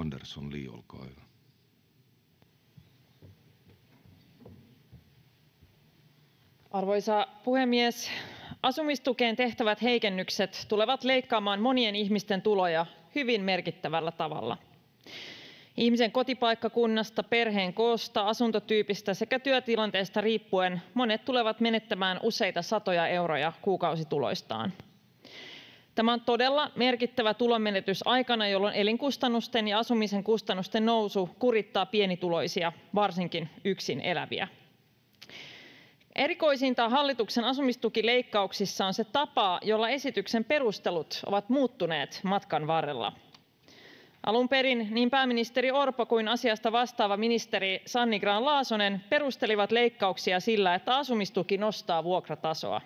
Andersson, olkaa hyvä. Arvoisa puhemies! Asumistukeen tehtävät heikennykset tulevat leikkaamaan monien ihmisten tuloja hyvin merkittävällä tavalla. Ihmisen kotipaikkakunnasta, perheen koosta, asuntotyypistä sekä työtilanteesta riippuen monet tulevat menettämään useita satoja euroja kuukausituloistaan. Tämä on todella merkittävä tulonmenetys aikana, jolloin elinkustannusten ja asumisen kustannusten nousu kurittaa pienituloisia, varsinkin yksin eläviä. Erikoisinta hallituksen asumistukileikkauksissa on se tapa, jolla esityksen perustelut ovat muuttuneet matkan varrella. Alun perin niin pääministeri Orpo kuin asiasta vastaava ministeri Sanni Grahn-Laasonen perustelivat leikkauksia sillä, että asumistuki nostaa vuokratasoa.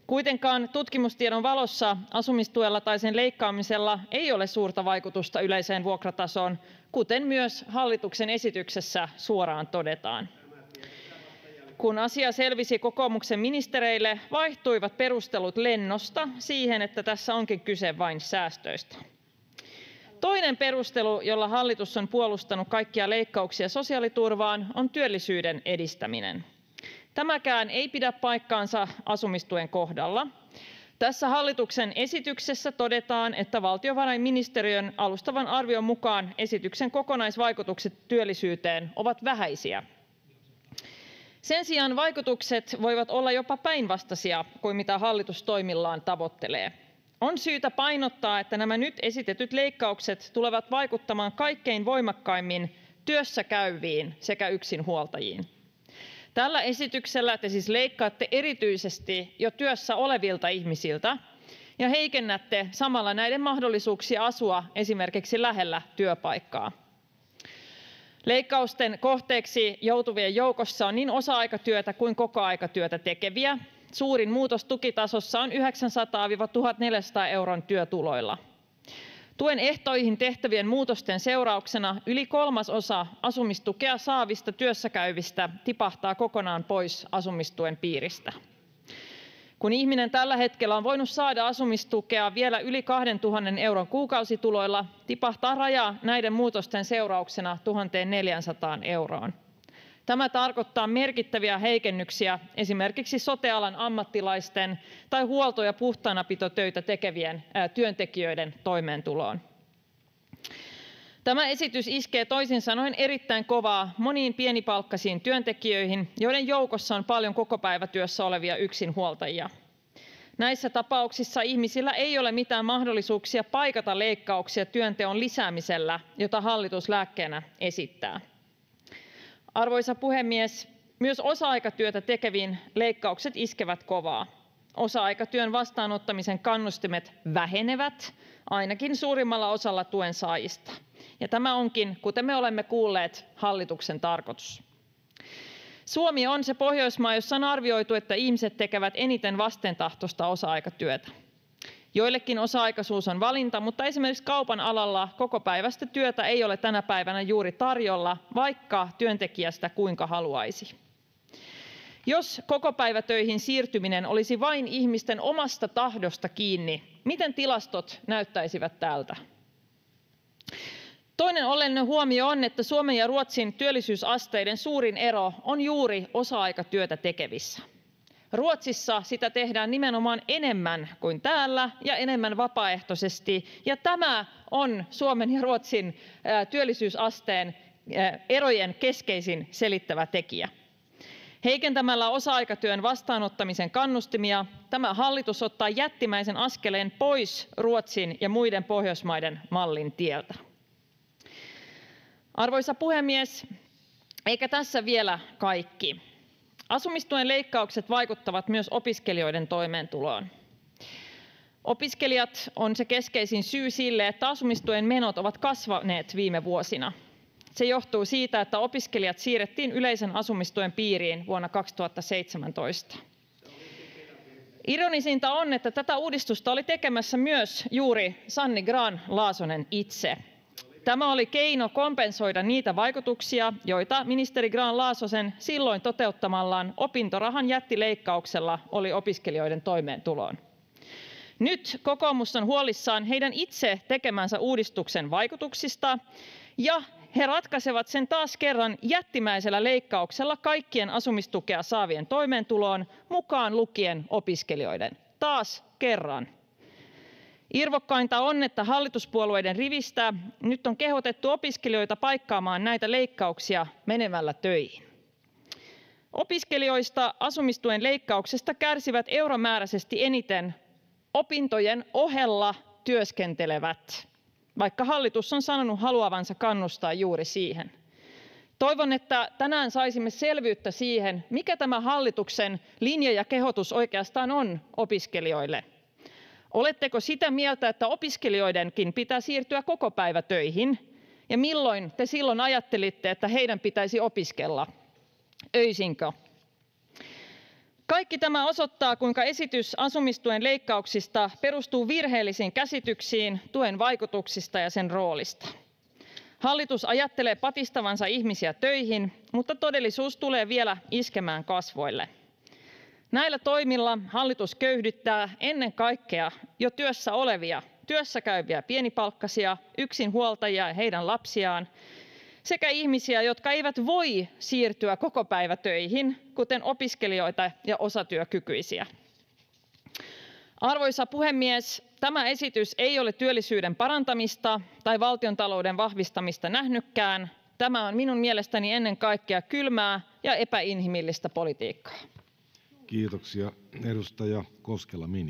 Kuitenkaan tutkimustiedon valossa asumistuella tai sen leikkaamisella ei ole suurta vaikutusta yleiseen vuokratasoon, kuten myös hallituksen esityksessä suoraan todetaan. Kun asia selvisi kokoomuksen ministereille, vaihtuivat perustelut lennosta siihen, että tässä onkin kyse vain säästöistä. Toinen perustelu, jolla hallitus on puolustanut kaikkia leikkauksia sosiaaliturvaan, on työllisyyden edistäminen. Tämäkään ei pidä paikkaansa asumistuen kohdalla. Tässä hallituksen esityksessä todetaan, että valtiovarainministeriön alustavan arvion mukaan esityksen kokonaisvaikutukset työllisyyteen ovat vähäisiä. Sen sijaan vaikutukset voivat olla jopa päinvastaisia kuin mitä hallitus toimillaan tavoittelee. On syytä painottaa, että nämä nyt esitetyt leikkaukset tulevat vaikuttamaan kaikkein voimakkaimmin työssäkäyviin sekä yksinhuoltajiin. Tällä esityksellä te siis leikkaatte erityisesti jo työssä olevilta ihmisiltä ja heikennätte samalla näiden mahdollisuuksia asua esimerkiksi lähellä työpaikkaa. Leikkausten kohteeksi joutuvien joukossa on niin osa-aikatyötä kuin kokoaikatyötä tekeviä. Suurin muutos tukitasossa on 900–1 400 euron työtuloilla. Tuen ehtoihin tehtävien muutosten seurauksena yli kolmasosa asumistukea saavista työssäkäyvistä tipahtaa kokonaan pois asumistuen piiristä. Kun ihminen tällä hetkellä on voinut saada asumistukea vielä yli 2 000 euron kuukausituloilla, tipahtaa raja näiden muutosten seurauksena 1 400 euroon. Tämä tarkoittaa merkittäviä heikennyksiä esimerkiksi sote-alan ammattilaisten tai huolto- ja puhtaanapitotöitä tekevien työntekijöiden toimeentuloon. Tämä esitys iskee toisin sanoen erittäin kovaa moniin pienipalkkaisiin työntekijöihin, joiden joukossa on paljon kokopäivätyössä olevia yksinhuoltajia. Näissä tapauksissa ihmisillä ei ole mitään mahdollisuuksia paikata leikkauksia työnteon lisäämisellä, jota hallitus lääkkeenä esittää. Arvoisa puhemies! Myös osa-aikatyötä tekeviin leikkaukset iskevät kovaa. Osa-aikatyön vastaanottamisen kannustimet vähenevät ainakin suurimmalla osalla tuen saajista. Ja tämä onkin, kuten me olemme kuulleet, hallituksen tarkoitus. Suomi on se Pohjoismaa, jossa on arvioitu, että ihmiset tekevät eniten vastentahtoista osa-aikatyötä. Joillekin osa-aikaisuus on valinta, mutta esimerkiksi kaupan alalla kokopäiväistä työtä ei ole tänä päivänä juuri tarjolla, vaikka työntekijä sitä kuinka haluaisi. Jos kokopäivätöihin siirtyminen olisi vain ihmisten omasta tahdosta kiinni, miten tilastot näyttäisivät tältä? Toinen oleellinen huomio on, että Suomen ja Ruotsin työllisyysasteiden suurin ero on juuri osa-aikatyötä tekevissä. Ruotsissa sitä tehdään nimenomaan enemmän kuin täällä ja enemmän vapaaehtoisesti, ja tämä on Suomen ja Ruotsin työllisyysasteen erojen keskeisin selittävä tekijä. Heikentämällä osa-aikatyön vastaanottamisen kannustimia tämä hallitus ottaa jättimäisen askeleen pois Ruotsin ja muiden Pohjoismaiden mallin tieltä. Arvoisa puhemies! Eikä tässä vielä kaikki. Asumistuen leikkaukset vaikuttavat myös opiskelijoiden toimeentuloon. Opiskelijat on se keskeisin syy sille, että asumistuen menot ovat kasvaneet viime vuosina. Se johtuu siitä, että opiskelijat siirrettiin yleisen asumistuen piiriin vuonna 2017. Ironisinta on, että tätä uudistusta oli tekemässä myös juuri Sanni Grahn-Laasonen itse. Tämä oli keino kompensoida niitä vaikutuksia, joita ministeri Grahn-Laasosen silloin toteuttamallaan opintorahan jättileikkauksella oli opiskelijoiden toimeentuloon. Nyt kokoomus on huolissaan heidän itse tekemänsä uudistuksen vaikutuksista, ja he ratkaisevat sen taas kerran jättimäisellä leikkauksella kaikkien asumistukea saavien toimeentuloon, mukaan lukien opiskelijoiden. Taas kerran. Irvokkainta on, että hallituspuolueiden rivistä nyt on kehotettu opiskelijoita paikkaamaan näitä leikkauksia menemällä töihin. Opiskelijoista asumistuen leikkauksesta kärsivät euromääräisesti eniten opintojen ohella työskentelevät, vaikka hallitus on sanonut haluavansa kannustaa juuri siihen. Toivon, että tänään saisimme selvyyttä siihen, mikä tämä hallituksen linja ja kehotus oikeastaan on opiskelijoille. Oletteko sitä mieltä, että opiskelijoidenkin pitää siirtyä kokopäivätöihin, ja milloin te silloin ajattelitte, että heidän pitäisi opiskella? Öisinkö? Kaikki tämä osoittaa, kuinka esitys asumistuen leikkauksista perustuu virheellisiin käsityksiin tuen vaikutuksista ja sen roolista. Hallitus ajattelee patistavansa ihmisiä töihin, mutta todellisuus tulee vielä iskemään kasvoille. Näillä toimilla hallitus köyhdyttää ennen kaikkea jo työssä olevia, työssäkäyviä pienipalkkaisia, yksinhuoltajia ja heidän lapsiaan sekä ihmisiä, jotka eivät voi siirtyä kokopäivätöihin, kuten opiskelijoita ja osatyökykyisiä. Arvoisa puhemies, tämä esitys ei ole työllisyyden parantamista tai valtiontalouden vahvistamista nähnytkään. Tämä on minun mielestäni ennen kaikkea kylmää ja epäinhimillistä politiikkaa. Kiitoksia. — Edustaja Koskela, Minja.